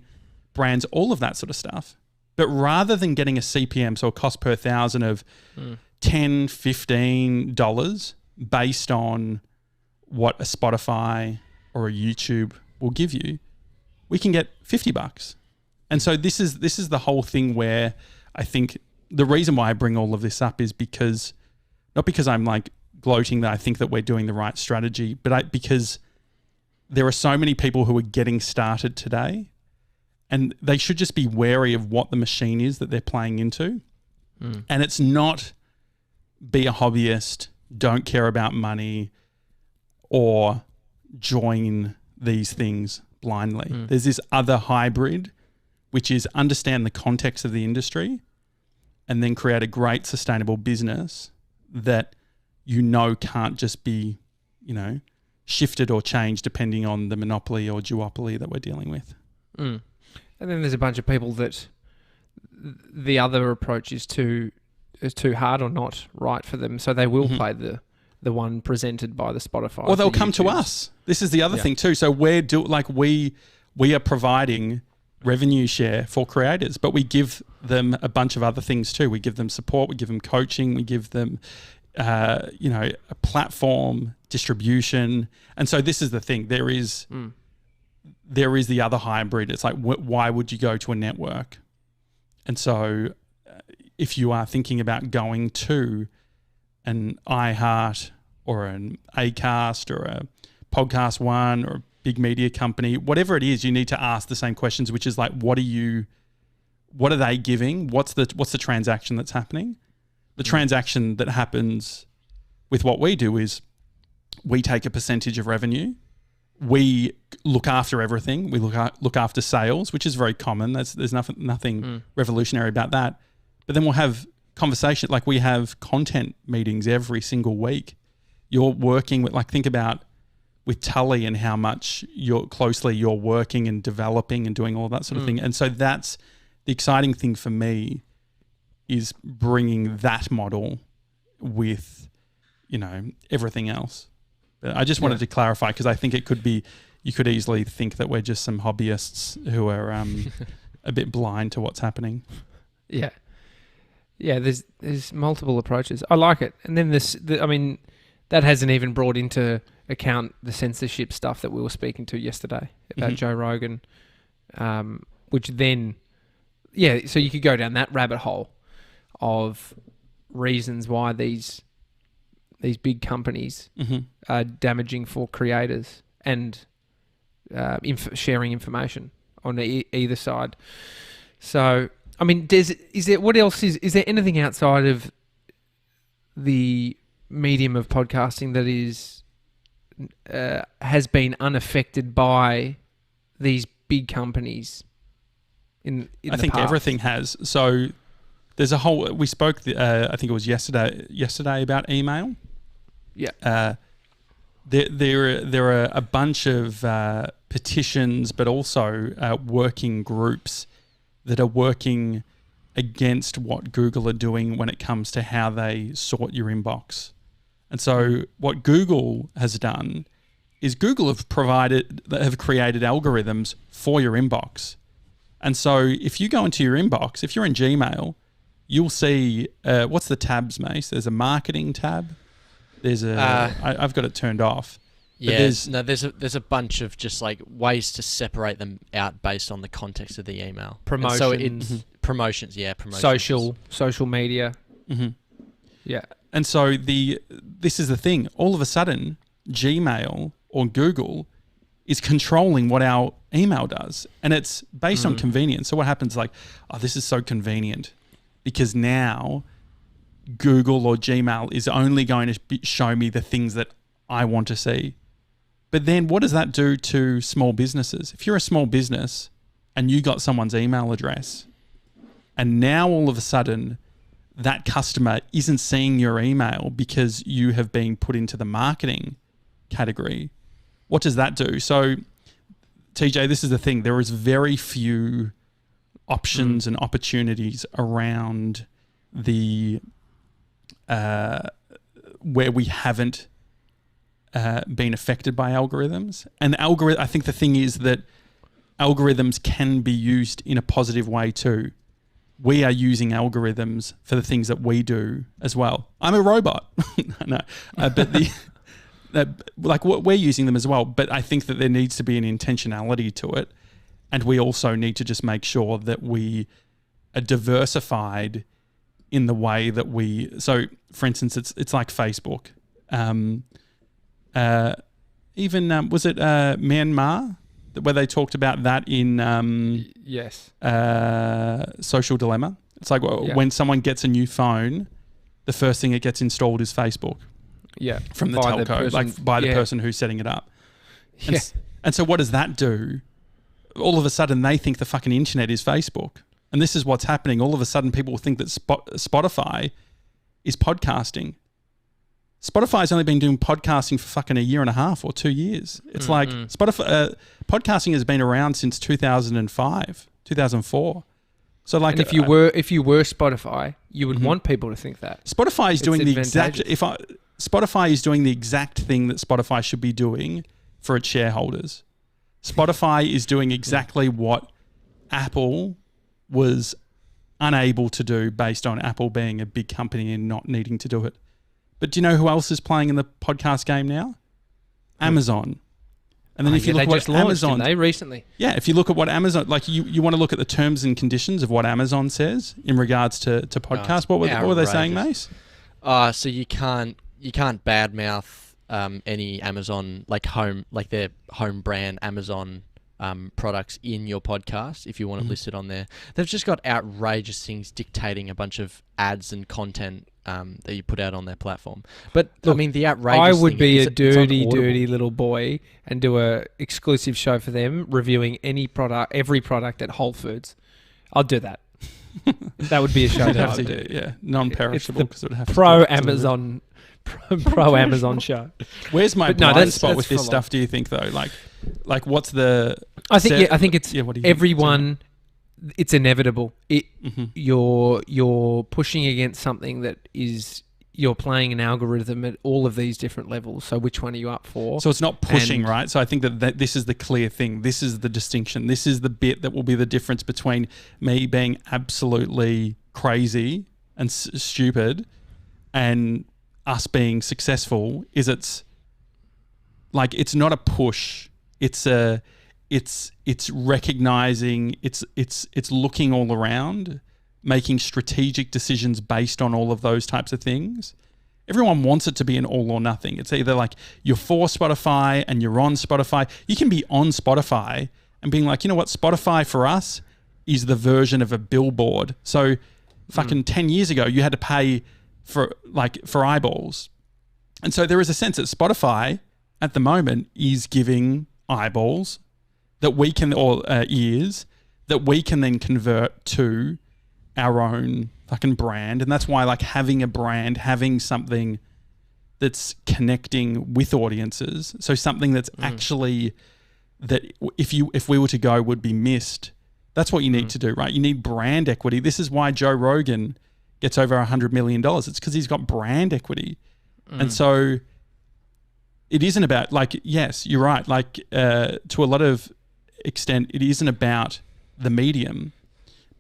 brands all of that sort of stuff. But rather than getting a CPM, so a cost per thousand of $10, $15 based on what a Spotify or a YouTube will give you, we can get $50. And so this is the whole thing where I think the reason why I bring all of this up is because, not because I'm like gloating that I think that we're doing the right strategy, but because there are so many people who are getting started today, and they should just be wary of what the machine is that they're playing into. And it's not be a hobbyist, don't care about money, or join these things blindly. There's this other hybrid, which is understand the context of the industry and then create a great sustainable business that can't just be, shifted or changed depending on the monopoly or duopoly that we're dealing with. And then there's a bunch of people that the other approach is too hard or not right for them, so they will play the one presented by the Spotify. Or they'll come to us. This is the other thing too. So we are providing revenue share for creators, but we give them a bunch of other things too. We give them support, we give them coaching, we give them a platform, distribution. And so this is the thing. There is the other hybrid. It's like, why would you go to a network? And so if you are thinking about going to an iHeart or an Acast or a Podcast One or a big media company, whatever it is, you need to ask the same questions, which is like, what are they giving? What's the transaction that's happening? The transaction that happens with what we do is we take a percentage of revenue. We look after everything. We look after sales, which is very common. There's nothing revolutionary about that. But then we'll have conversation, like we have content meetings every single week. You're working with, like, think about with Tully and how much you're working and developing and doing all that sort of thing. And so that's the exciting thing for me, is bringing that model with, everything else. But I just wanted to clarify, because I think you could easily think that we're just some hobbyists who are a bit blind to what's happening. Yeah. Yeah, there's multiple approaches. I like it. And then that hasn't even brought into account the censorship stuff that we were speaking to yesterday about Joe Rogan, which then, so you could go down that rabbit hole of reasons why these big companies are damaging for creators and sharing information on either side. So, what else is there anything outside of the medium of podcasting that has been unaffected by these big companies in I think past? Everything has. So there's a whole, we spoke, I think it was yesterday about email. Yeah. There are a bunch of petitions, but also working groups that are working against what Google are doing when it comes to how they sort your inbox. And so what Google has done is Google have created algorithms for your inbox. And so if you go into your inbox, if you're in Gmail, you'll see, what's the tabs, Mace? There's a marketing tab. There's I've got it turned off. Yeah, there's a bunch of just like ways to separate them out based on the context of the email. Promotions. And so promotions. Social media. Mm-hmm. Yeah. And so this is the thing. All of a sudden, Gmail or Google is controlling what our email does. And it's based on convenience. So what happens like, oh, this is so convenient because now Google or Gmail is only going to show me the things that I want to see. But then what does that do to small businesses? If you're a small business and you got someone's email address and now all of a sudden that customer isn't seeing your email because you have been put into the marketing category, what does that do? So, TJ, this is the thing. There is very few options and opportunities around the where we haven't been affected by algorithms. And I think the thing is that algorithms can be used in a positive way too. We are using algorithms for the things that we do as well. I'm a robot. No, but like we're using them as well. But I think that there needs to be an intentionality to it. And we also need to just make sure that we are diversified in the way that so for instance, it's like Facebook. Was it Myanmar where they talked about that in yes, Social Dilemma? It's like when someone gets a new phone, the first thing that gets installed is Facebook. Yeah, from the telco, by the person who's setting it up. And so what does that do? All of a sudden they think the fucking internet is Facebook. And this is what's happening. All of a sudden people think that Spotify is podcasting. Spotify's only been doing podcasting for fucking 1.5 years or 2 years. It's like Spotify, podcasting has been around since 2005, 2004. So like, and if you were Spotify, you would want people to think that Spotify is doing the exact. Spotify is doing the exact thing that Spotify should be doing for its shareholders. Spotify is doing exactly what Apple was unable to do based on Apple being a big company and not needing to do it. But do you know who else is playing in the podcast game now? Amazon. And then if you look at what Amazon, didn't they recently? Yeah, if you look at what Amazon, like you want to look at the terms and conditions of what Amazon says in regards to podcasts. What were they saying, Mace? So you can't badmouth any Amazon their home brand Amazon products in your podcast if you want it listed on there. They've just got outrageous things dictating a bunch of ads and content that you put out on their platform. But look, I mean, the outrageous I would be a dirty little little boy and do a exclusive show for them reviewing every product at Whole Foods. I'll do that. That would be a show that I would do. Yeah, non-perishable because it would have pro Amazon show. Where's my blind spot with this stuff? Do you think though? Like what's the? I think it's everyone. It's inevitable. You're pushing against something that is. You're playing an algorithm at all of these different levels. So which one are you up for? So it's not pushing, right? So I think that this is the clear thing. This is the distinction. This is the bit that will be the difference between me being absolutely crazy and stupid and us being successful. It's not a push. It's recognizing. It's looking all around, making strategic decisions based on all of those types of things. Everyone wants it to be an all or nothing. It's either like you're for Spotify and you're on Spotify. You can be on Spotify and being like, you know what, Spotify for us is the version of a billboard. So fucking 10 years ago, you had to pay for eyeballs. And so there is a sense that Spotify at the moment is giving eyeballs that we can, or ears, that we can then convert to our own fucking brand. And that's why having a brand, having something that's connecting with audiences, so something that's actually that if we were to go would be missed, that's what you need to do, right? You need brand equity. This is why Joe Rogan gets over $100 million. It's because he's got brand equity. And so it isn't about yes, you're right. To a lot of extent, it isn't about the medium,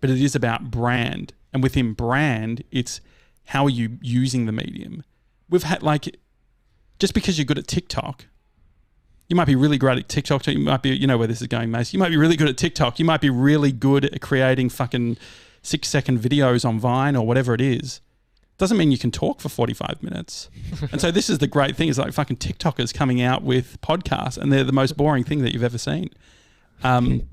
but it is about brand. And within brand, it's how are you using the medium? We've had just because you're good at TikTok, you might be really great at TikTok. You might be, you know where this is going, Mace. You might be really good at TikTok. You might be really good at creating fucking 6-second videos on Vine or whatever it is. doesn't mean you can talk for 45 minutes. And so this is the great thing, is like fucking TikTokers coming out with podcasts, and they're the most boring thing that you've ever seen. And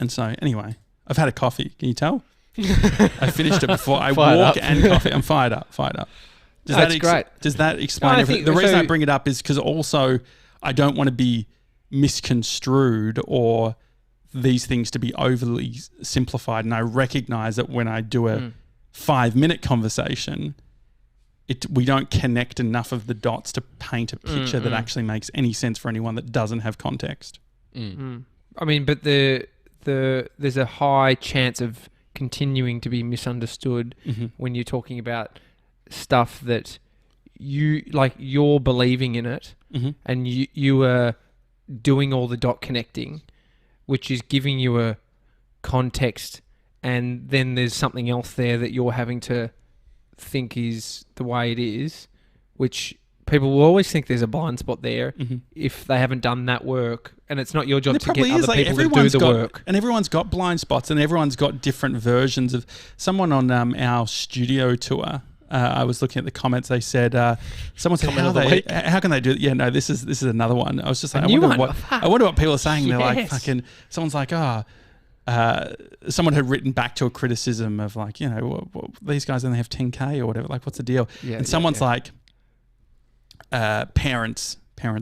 so anyway, I've had a coffee. Can you tell? I finished it before I walk and coffee. I'm fired up. That's great. Does that explain everything? The reason I bring it up is because also I don't want to be misconstrued or these things to be overly simplified. And I recognize that when I do a 5-minute conversation, we don't connect enough of the dots to paint a picture that actually makes any sense for anyone that doesn't have context. I mean, but there's a high chance of continuing to be misunderstood when you're talking about stuff that you're believing in it, and you are doing all the dot connecting, which is giving you a context, and then there's something else there that you're having to think is the way it is, which people will always think there's a blind spot there if they haven't done that work, and it's not your job to get other people to do the work. And everyone's got blind spots, and everyone's got different versions of. Someone on our studio tour, I was looking at the comments. They said, "Someone said, how can they do it?" Yeah, no, this is another one. I was just like, I wonder what people are saying. They're like, fucking. Someone's like, someone had written back to a criticism of like, these guys only have 10K or whatever. Like, what's the deal? And someone's like, parents'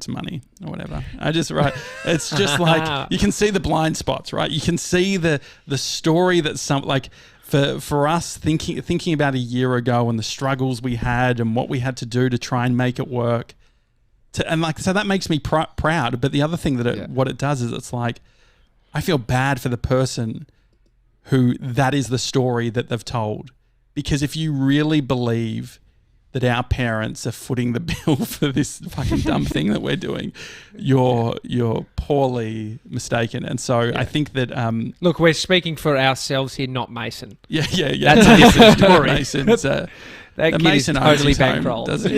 money or whatever. It's just like, you can see the blind spots, right? You can see the story that for us thinking about a year ago and the struggles we had and what we had to do to try and make it work. So that makes me proud. But the other thing what it does is it's like, I feel bad for the person who that is the story that they've told. Because if you really believe that our parents are footing the bill for this fucking dumb thing that we're doing, you're poorly mistaken. And so I think that... Look, we're speaking for ourselves here, not Mason. Yeah. That's a different story. Mason's... That kid Mason is totally bankrolled. Doesn't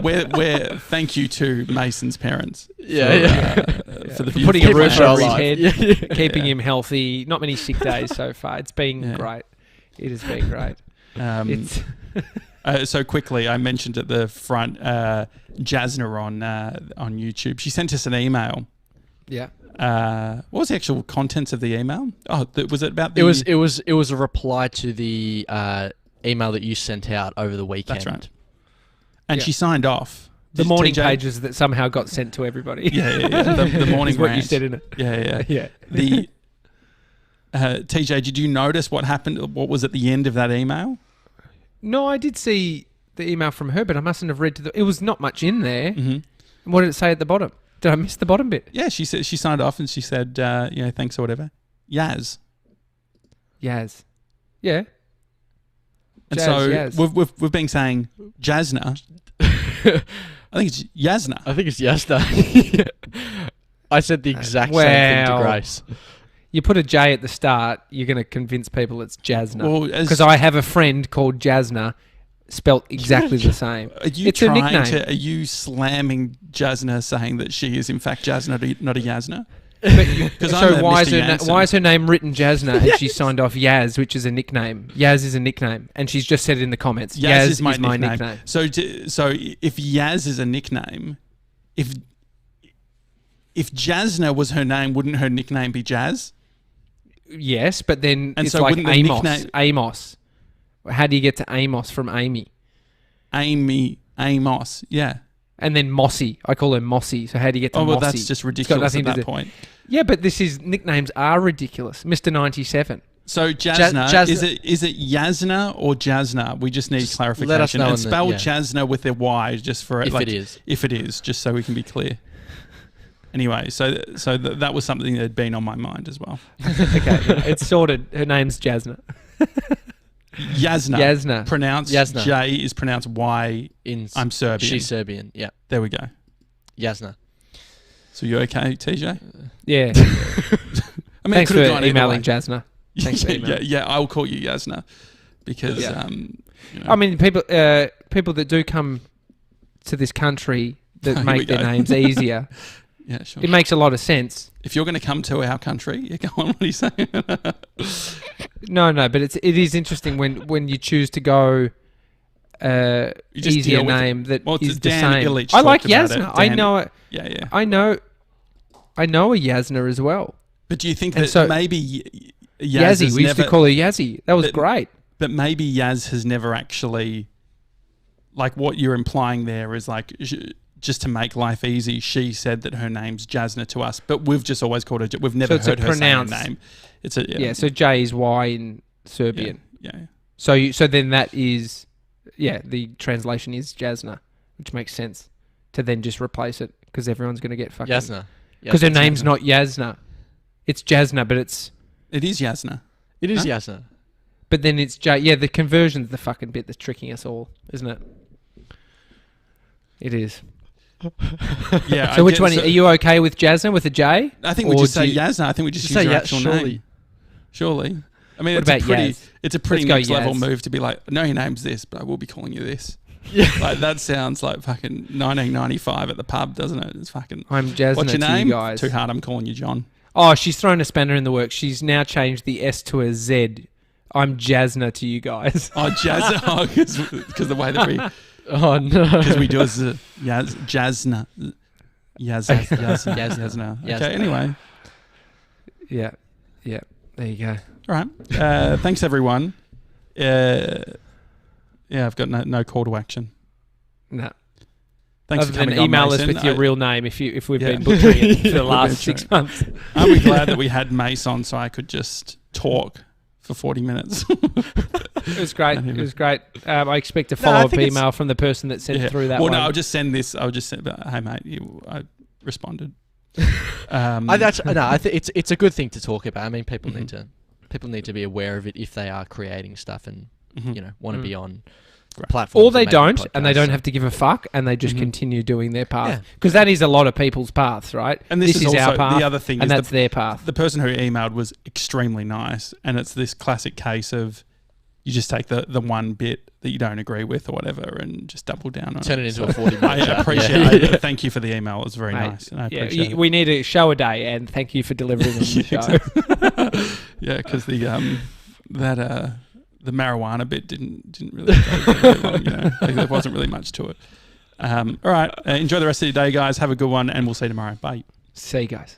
we're thank you to Mason's parents. For the putting a roof over his head, keeping Yeah. him healthy. Not many sick days so far. It's been great. It has been great. So quickly, I mentioned at the front, Jasna on YouTube. She sent us an email. Yeah. What was the actual contents of the email? Oh, was it about the... It was a reply to the email that you sent out over the weekend. That's right. And she signed off. The morning pages that somehow got sent to everybody. Yeah. The morning is what rant. you said in it. Yeah. The TJ, did you notice what happened? What was at the end of that email? No, I did see the email from her, but I mustn't have read it was not much in there. Mm-hmm. What did it say at the bottom? Did I miss the bottom bit? Yeah, she said she signed off and she said, thanks or whatever. Yaz. Yeah. And Yaz. we've been saying Jasna. I think it's Jasna. I think it's Jasna. I said the exact same thing to Grace. You put a J at the start, you're going to convince people it's Jasna. Because Well, I have a friend called Jasna, spelt exactly the same. It's a nickname. Are you slamming Jasna, saying that she is in fact Jasna, not a Yasna? So why is her name written Jasna and she signed off Yaz, which is a nickname? Yaz is a nickname, and she's just said it in the comments. Yaz is my nickname. So if Yaz is a nickname, if Jasna was her name, wouldn't her nickname be Jazz? Yes, but then it's like Amos. Amos. How do you get to Amos from Amy? Amos, yeah. And then Mossy. I call her Mossy. So how do you get to Mossy? Well, that's just ridiculous at that point. Yeah, but nicknames are ridiculous. Mr. 97. So Jasna, is it Yasna or Jasna? We just need clarification. Let us know. And spell Jasna with a Y just for it. If it is, just so we can be clear. Anyway, so that was something that had been on my mind as well. Okay, it's sorted. Her name's Jasna. Jasna. Pronounced Jasna. J is pronounced Y. I'm Serbian. She's Serbian, yeah. There we go. Jasna. So you okay, TJ? Yeah. I mean, thanks for emailing Jasna. Thanks for emailing. Yeah, I'll call you Jasna because I mean, people that do come to this country that make their names easier. Yeah, sure. It makes a lot of sense. If you're going to come to our country, you go on. What are you saying? No, but it is interesting when you choose to go You just easier deal with name that Well, is the Dan same. Illich I like talked about it. Jasna. I Dan- know it. Yeah. I know a Jasna as well. But do you think And that so- maybe Yaz Yazzie. has We used to never- call her Yazzie. That was But- great. But maybe Yaz has never actually, like what you're implying there is like, just to make life easy, she said that her name's Jasna to us, but we've just always called her, we've never it's a heard her say her pronounced- name. It's a, Yeah. So J is Y in Serbian. Yeah. So then that is, the translation is Jasna, which makes sense to then just replace it because everyone's going to get fucking... Jasna. Because her Jasna. name's not Jasna. It's Jasna, but it's... It is Jasna. It is Huh? Jasna. But then it's J... Yeah, the conversion's the fucking bit that's tricking us all, isn't it? It is. Yeah. So which one... Are you okay with Jasna, with a J? I think we Or just do say you- Jasna. I think we just Just use say her Yaz, actual surely. name. Surely. I mean, What it's about Yaz? a pretty Let's go next level Yaz. move to be like, no, your name's this, but I will be calling you this. Yeah. Like that sounds like fucking 1995 at the pub, doesn't it? It's fucking. I'm Jasna What's your to name? you guys. Too hard. I'm calling you John. Oh, she's thrown a spanner in the works. She's now changed the S to a Z. I'm Jasna to you guys. Oh, Jasna. Oh, because the way that we Oh no. because we do is Jasna. Jasna. Okay. Jasna. Anyway, Yeah. There you go. all right. Thanks everyone. I've got no call to action. No. Thanks Other for than coming on, email us Mason. with your real name if we've Yeah. been butchering it for the We've last been 6 months. Aren't we glad that we had Mace on so I could just talk for 40 minutes? It was great. Anyway. It was great. I expect a I think follow-up it's- email from the person that sent through that well, one. no, I'll just send this. I'll just send, hey, mate, I responded. I think it's a good thing to talk about. I mean, people Mhm. need to be aware of it if they are creating stuff and Mhm. want to Mm. be on Great. platforms. Or they and making don't, and they podcasts, don't so- have to give a fuck, and they just Mhm. continue doing their path. Yeah. Because that is a lot of people's paths, right? And this is our also path, the other thing and is that's their path. the person who emailed was extremely nice, and it's this classic case of you just take the one bit that you don't agree with or whatever and just double down on Turn it. it into So a 40-minute I chat. appreciate Yeah. it. Thank you for the email. It was very Mate, nice. And I yeah, appreciate it. we need a show a day, and thank you for delivering on the show. Yeah, because the marijuana bit didn't really go very long, you know. Like, there wasn't really much to it. All right. Enjoy the rest of your day, guys. Have a good one, and we'll see you tomorrow. Bye. See you guys.